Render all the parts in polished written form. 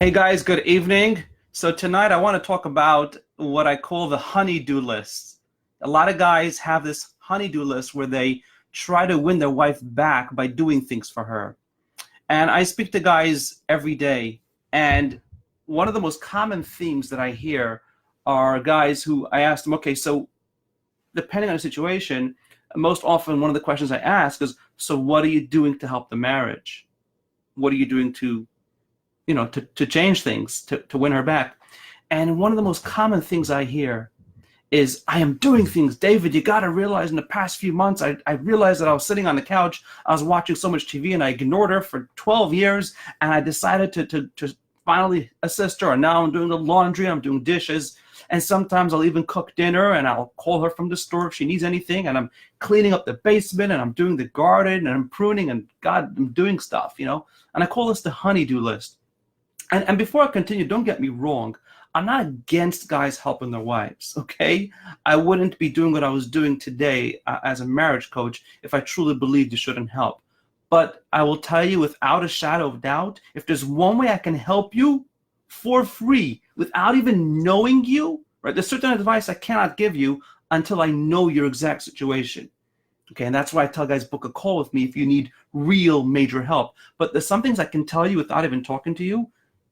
Hey guys, good evening. So tonight I want to talk about what I call the honey-do list. A lot of guys have this honey-do list where they try to win their wife back by doing things for her. And I speak to guys every day, and one of the most common themes that I hear are guys who I ask them, okay, so depending on the situation, most often one of the questions I ask is, so what are you doing to help the marriage? What are you doing to change things, to win her back? And one of the most common things I hear is, I am doing things, David. You got to realize in the past few months, I realized that I was sitting on the couch, I was watching so much TV, and I ignored her for 12 years, and I decided to finally assist her. And now I'm doing the laundry, I'm doing dishes, and sometimes I'll even cook dinner, and I'll call her from the store if she needs anything, and I'm cleaning up the basement, and I'm doing the garden, and I'm pruning, and God, I'm doing stuff. And I call this the honey-do list. And before I continue, don't get me wrong. I'm not against guys helping their wives, okay? I wouldn't be doing what I was doing today as a marriage coach if I truly believed you shouldn't help. But I will tell you without a shadow of doubt, if there's one way I can help you for free without even knowing you, right? There's certain advice I cannot give you until I know your exact situation. Okay, and that's why I tell guys, book a call with me if you need real major help. But there's some things I can tell you without even talking to you.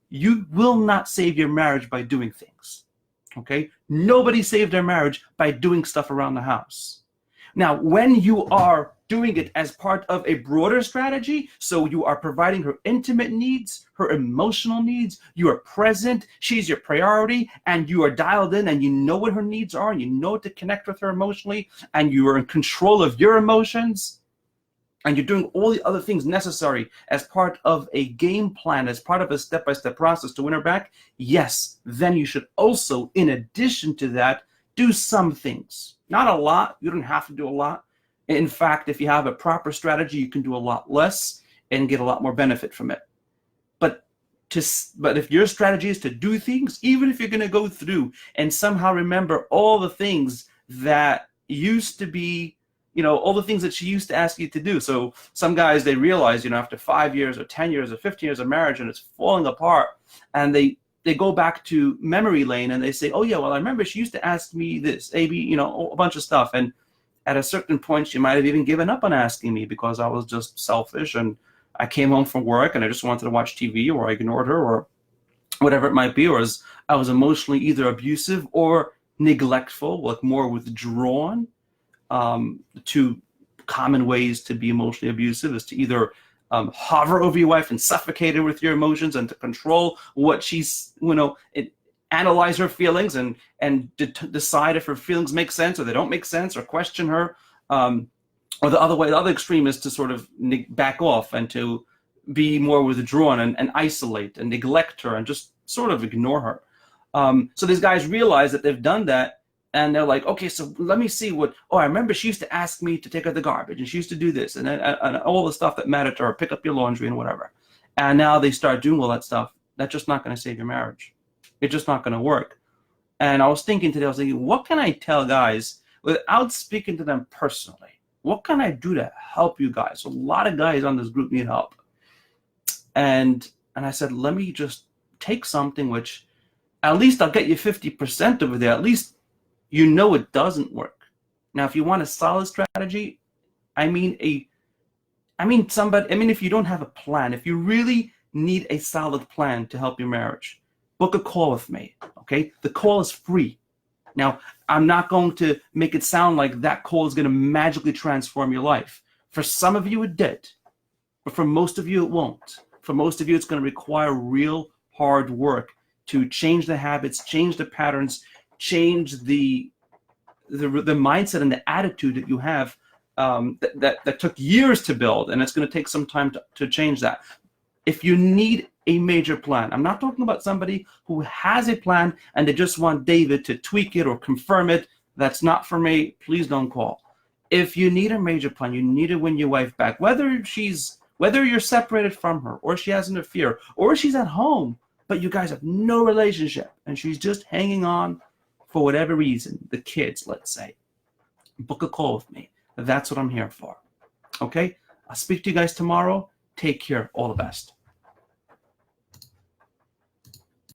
You will not save your marriage by doing things. Okay? Nobody saved their marriage by doing stuff around the house. Now, when you are doing it as part of a broader strategy, so you are providing her intimate needs, her emotional needs, you are present, she's your priority, and you are dialed in, and you know what her needs are, and you know to connect with her emotionally, and you are in control of your emotions, and you're doing all the other things necessary as part of a game plan, as part of a step-by-step process to win her back, yes, then you should also, in addition to that, do some things. Not a lot. You don't have to do a lot. In fact, if you have a proper strategy, you can do a lot less and get a lot more benefit from it. But if your strategy is to do things, even if you're going to go through and somehow remember all the things that used to be, all the things that she used to ask you to do. So some guys, they realize, after 5 years or 10 years or 15 years of marriage, and it's falling apart, and they go back to memory lane and they say, oh yeah, well, I remember she used to ask me this, AB, a bunch of stuff. And at a certain point, she might have even given up on asking me because I was just selfish, and I came home from work and I just wanted to watch TV, or I ignored her, or whatever it might be, or I was emotionally either abusive or neglectful, like more withdrawn. Two common ways to be emotionally abusive is to either hover over your wife and suffocate her with your emotions, and to control what she's, analyze her feelings and decide if her feelings make sense or they don't make sense, or question her. Or the other extreme is to sort of back off and to be more withdrawn and isolate and neglect her and just sort of ignore her. So these guys realize that they've done that, and they're like, okay, so let me see I remember she used to ask me to take out the garbage, and she used to do this, and all the stuff that mattered to her, pick up your laundry and whatever. And now they start doing all that stuff. That's just not going to save your marriage. It's just not going to work. And I was thinking today, what can I tell guys without speaking to them personally? What can I do to help you guys? A lot of guys on this group need help. And I said, let me just take something which at least I'll get you 50% over there. At least it doesn't work. Now, if you want a solid strategy, if you don't have a plan, if you really need a solid plan to help your marriage, book a call with me, okay? The call is free. Now, I'm not going to make it sound like that call is going to magically transform your life. For some of you, it did, but for most of you, it won't. For most of you, it's going to require real hard work to change the habits, change the patterns, change the mindset and the attitude that you have, that took years to build, and it's going to take some time to change that. If you need a major plan, I'm not talking about somebody who has a plan and they just want David to tweak it or confirm it. That's not for me. Please don't call. If you need a major plan, you need to win your wife back, whether you're separated from her, or she has an affair, or she's at home, but you guys have no relationship and she's just hanging on for whatever reason, the kids, let's say, book a call with me. That's what I'm here for. Okay? I'll speak to you guys tomorrow. Take care. All the best.